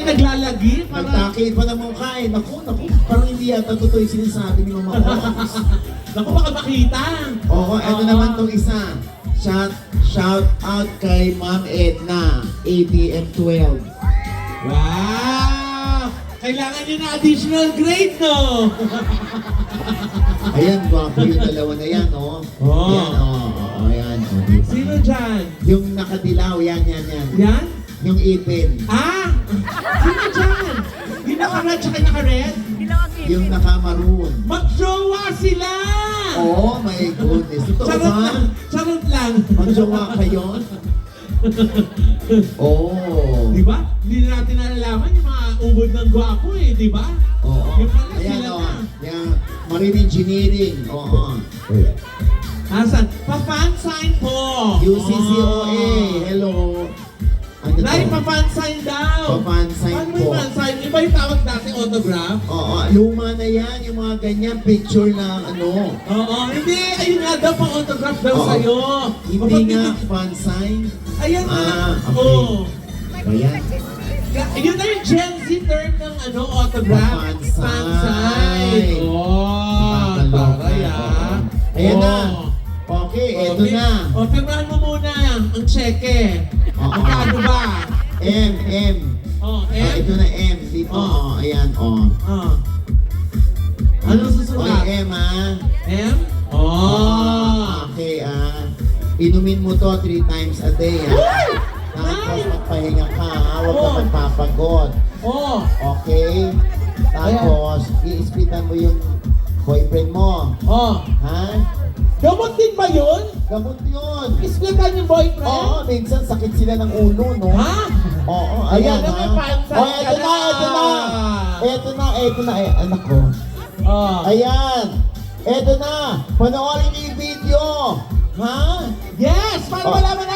naglalagi. Nagtakil pa ng mukha eh. Naku, parang hindi yata totoo yung sinasabi ni Mama Ox. Naku, baka makita. Oo, eto naman tong isa. Shout out kay Ma'am Edna, ATM 12. Wow! Kailangan nyo na additional grade, no? Ayan, gwapo yung dalawa na yan, oh. Oh. Yan, ayan, oh. Diba? Sino dyan? Yung nakadilaw, yan. Yan? Yung ipin. Ah! Sino dyan? Yung naka-red tsaka naka-red? Yung naka-maroon. Magjowa sila! Oh my goodness. Totoo Charot ba? lang. Charot lang. Magjowa kayo? Oh. Di ba? Hindi na natin nalalaman yung mga ubod ng gwapo eh, di ba? Oo. Yung pala Ayan, sila oh. na. Yung marine engineering. Oo. Asan? Pa-fan sign po! UCCOA. Hello. Ano Nay, to? pa-fan sign daw! Pa-fan sign Paano po. yung fan sign? Iba yung tawag dati autograph? Oo. Luma na yan. Yung mga ganyan picture ng ano. Oo, hindi! Ayun nga daw, pa-autograph daw Oo. sa'yo! Hindi nga fan sign. Ayan nga! Okay. Oo. Ayan. Yun na yung Gen Z term ng ano, autograph. Fan sign. Fan sign. Oh, Nakakaloka. taray ah. Ayan na. Oh. Okay, eto na. O, pirmahan mo muna ang cheque. Oo. Magkano ba? M. Oh, Ito na M. Dito, Oh. ayan, Oh. Ano susulat? Okay, M, M? Oh. Okay, inumin mo to 3 times a day, Tapos magpahinga ka, huwag ka Oh. magpapagod. Oh. Okay? Tapos, iispitan mo yung boyfriend mo. Oh. Ha? Gamot din ba yun? Gamot yun. Isplitan yung boyfriend? Oo, minsan sakit sila ng ulo, no? Ha? Oo, ayan, Ayan, may pansan Oh, ka eto na, eto na. Ay, anak ko. Oh. Ayan. Eto na. Panoorin niyo yung video. Ha? Yes! Para Oh. malaman